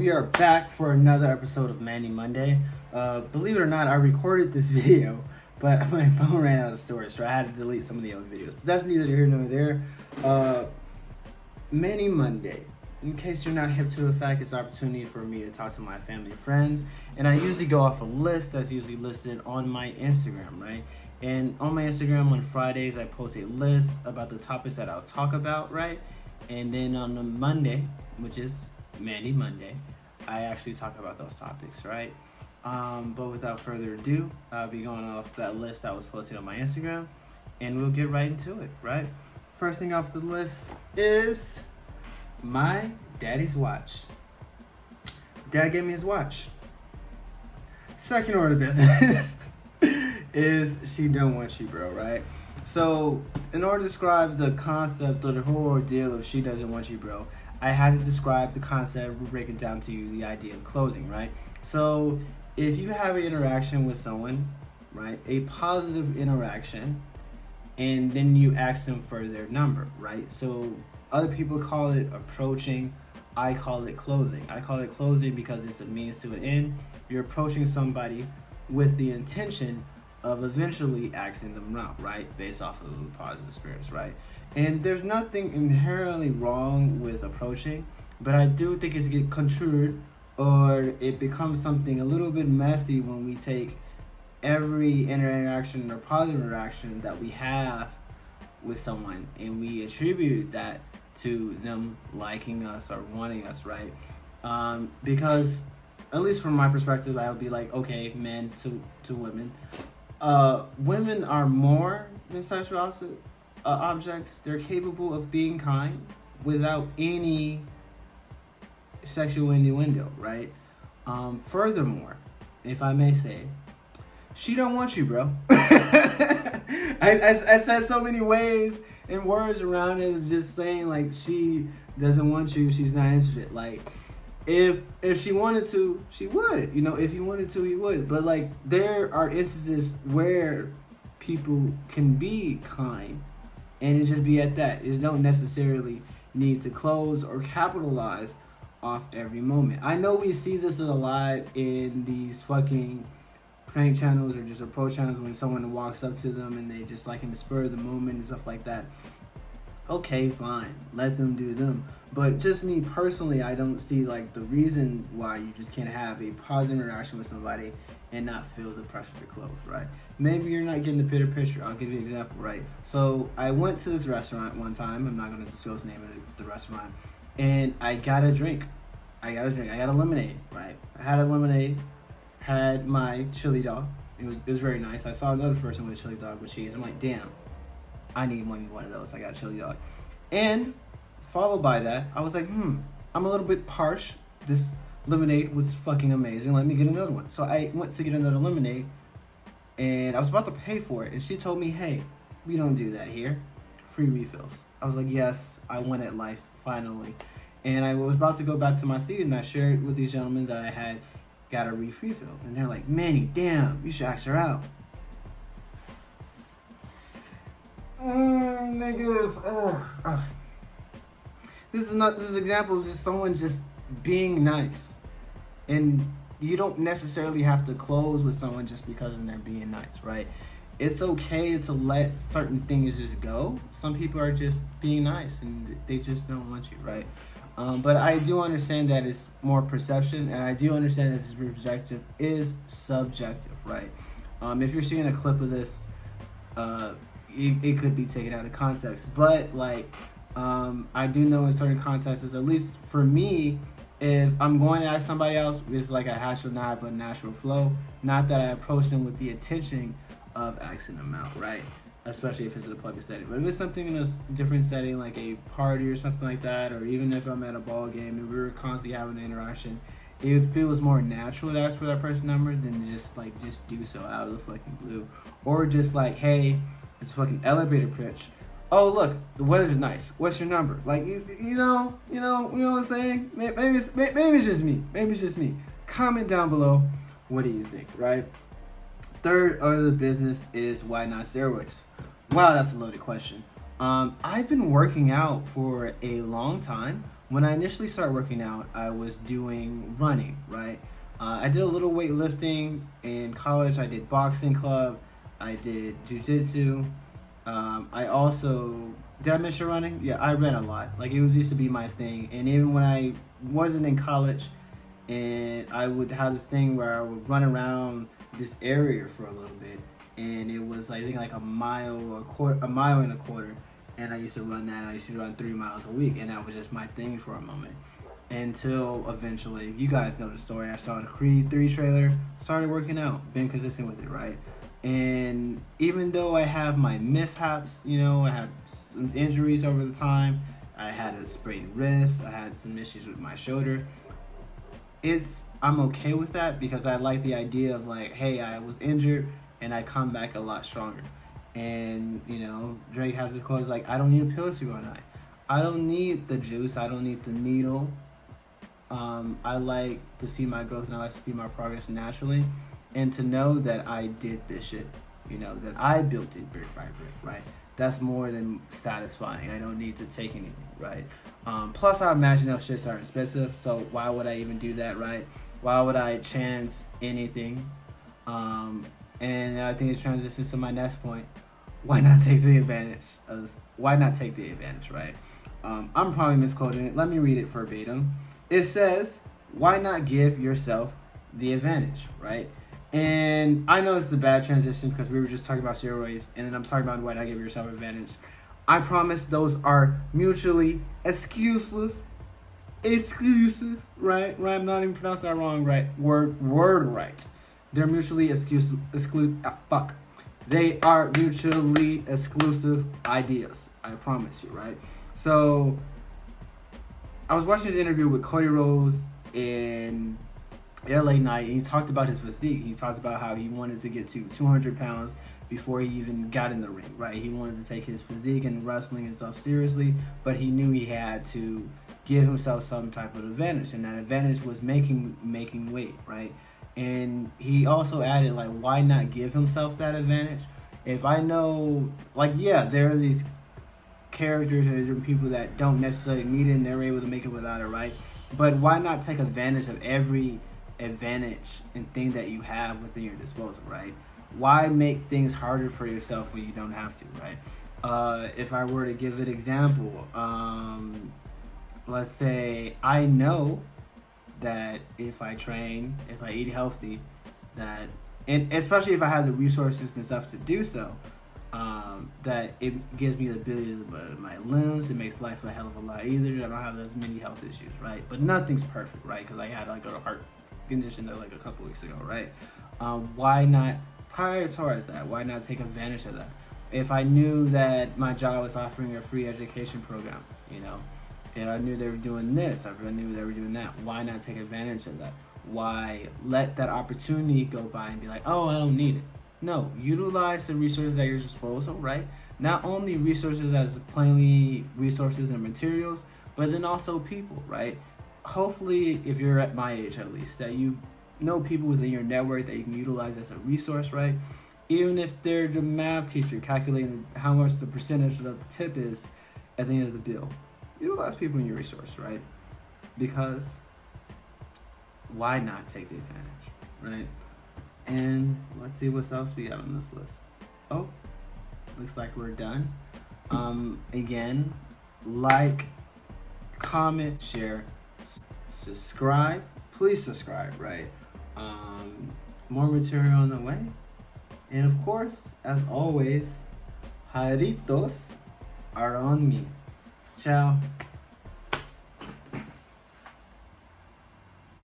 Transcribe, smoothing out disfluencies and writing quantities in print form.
we are back for another episode of Manny Monday. Believe it or not, I recorded this video, but my phone ran out of storage, so I had to delete some of the other videos. But that's neither here nor there. Manny Monday. In case you're not hip to the fact, it's an opportunity for me to talk to my family and friends. And I usually go off a list that's usually listed on my Instagram, right? And on my Instagram on Fridays, I post a list about the topics that I'll talk about, right? And then on the Monday, which is Mandy Monday, I actually talk about those topics, right? But without further ado, I'll be going off that list that was posted on my Instagram, and we'll get right into it, right? First thing off the list is my daddy's watch. Dad gave me his watch. Second order of business is she don't want you, bro, right? So in order to describe the concept or the whole ordeal of she doesn't want you, bro, I had to describe the concept. We'll break it down to you, the idea of closing, right? So if you have an interaction with someone, right, a positive interaction, and then you ask them for their number, right? So other people call it approaching. I call it closing. I call it closing because it's a means to an end. You're approaching somebody with the intention of eventually asking them out, right? Based off of positive spirits, right? And there's nothing inherently wrong with approaching, but I do think it's get construed or it becomes something a little bit messy when we take every interaction or positive interaction that we have with someone and we attribute that to them liking us or wanting us, right? Because at least from my perspective, I would be like, okay, men to women. Women are more than sexual objects. They're capable of being kind without any sexual innuendo, right? Furthermore, if I may say, she don't want you, bro. I said so many ways and words around it of just saying like she doesn't want you, she's not interested. Like if she wanted to, she would. You know, if he wanted to, he would. But like there are instances where people can be kind and it just be at that. It don't necessarily need to close or capitalize off every moment. I know we see this a lot in these fucking prank channels or just approach channels when someone walks up to them and they just like in the spur of the moment and stuff like that. Okay, fine, let them do them. But just me personally, I don't see like the reason why you just can't have a positive interaction with somebody and not feel the pressure to close, right? Maybe you're not getting the bigger picture. I'll give you an example, right? So I went to this restaurant one time. I'm not going to disclose the name of the restaurant. And I got a drink. I got a lemonade, right? I had a lemonade, had my chili dog. It was very nice. I saw another person with a chili dog with cheese. I'm like, damn, I need one of those. I got a chili dog. And followed by that, I was like, I'm a little bit parched. This lemonade was fucking amazing. Let me get another one. So I went to get another lemonade, and I was about to pay for it. And she told me, hey, we don't do that here. Free refills. I was like, yes, I won at life, finally. And I was about to go back to my seat, and I shared with these gentlemen that I had got a refill. And they're like, Manny, damn, you should ask her out. Niggas. This is an example of just someone just being nice. And you don't necessarily have to close with someone just because they're being nice, right? It's okay to let certain things just go. Some people are just being nice and they just don't want you, right? But I do understand that it's more perception, and I do understand that this perspective is subjective, right? If you're seeing a clip of this, it could be taken out of context. But like, I do know in certain contexts, at least for me, if I'm going to ask somebody else, it's like a hash or not, but natural flow. Not that I approach them with the intention of asking them out, right? Especially if it's in a public setting. But if it's something in a different setting, like a party or something like that, or even if I'm at a ball game and we were constantly having an interaction, it feels more natural to ask for that person's number than just do so out of the fucking blue. Or just like, hey, it's a fucking elevator pitch. Oh, look, the weather's nice. What's your number? Like, you know what I'm saying? Maybe it's just me. Maybe it's just me. Comment down below. What do you think, right? Third order of business is why not steroids? Wow, that's a loaded question. I've been working out for a long time. when I initially started working out, I was doing running, right? I did a little weightlifting in college. I did boxing club. I did jujitsu. I also did I mention running? Yeah, I ran a lot. Like it was used to be my thing. And even when I wasn't in college, and I would have this thing where I would run around this area for a little bit, and it was I think like a mile and a quarter, and I used to run that. I used to run 3 miles a week, and that was just my thing for a moment. Until eventually, you guys know the story. I saw the Creed 3 trailer, started working out, been consistent with it, right? And even though I have my mishaps, I had some injuries over the time. I had a sprained wrist. I had some issues with my shoulder. I'm okay with that because I like the idea of like, hey, I was injured and I come back a lot stronger. And Drake has this quote like, I don't need a pill to run night. I don't need the juice. I don't need the needle. I like to see my growth and I like to see my progress naturally, and to know that I did this shit, that I built it brick by brick, right? That's more than satisfying. I don't need to take anything, right? Plus, I imagine those shits are expensive, so why would I even do that, right? Why would I chance anything? And I think it transitions to my next point. Why not take the advantage? Right? I'm probably misquoting it. Let me read it verbatim. It says, why not give yourself the advantage, right? And I know it's a bad transition because we were just talking about steroids, and then I'm talking about why not give yourself an advantage. I promise those are mutually exclusive, right? I'm not even pronouncing that wrong, right? Word right. They're mutually exclusive. They are mutually exclusive ideas. I promise you, right? So I was watching this interview with Cody Rhodes in LA Knight, and he talked about his physique. He talked about how he wanted to get to 200 pounds before he even got in the ring, right? He wanted to take his physique and wrestling and stuff seriously, but he knew he had to give himself some type of advantage, and that advantage was making weight, right? And he also added, like, why not give himself that advantage? If I know, like, yeah, there are these characters and different people that don't necessarily need it and they're able to make it without it, right? But why not take advantage of every advantage and thing that you have within your disposal, right? Why make things harder for yourself when you don't have to, right? If I were to give an example, let's say I know that if I train, if I eat healthy, and especially if I have the resources and stuff to do so, that it gives me the ability to move my limbs. It makes life a hell of a lot easier. I don't have as many health issues, right? But nothing's perfect, right? Because I had like a heart condition like a couple weeks ago, right? Why not prioritize that? Why not take advantage of that? If I knew that my job was offering a free education program, and I knew they were doing this, I knew they were doing that, why not take advantage of that? Why let that opportunity go by and be like, oh, I don't need it? No, utilize the resources at your disposal, right? Not only resources as plainly resources and materials, but then also people, right? Hopefully, if you're at my age at least, that you know people within your network that you can utilize as a resource, right? Even if they're the math teacher calculating how much the percentage of the tip is at the end of the bill. Utilize people in your resource, right? Because why not take the advantage, right? And let's see what else we got on this list. Oh, looks like we're done. Again, like, comment, share, subscribe. Please subscribe, right? More material on the way. And of course, as always, jaritos are on me. Ciao.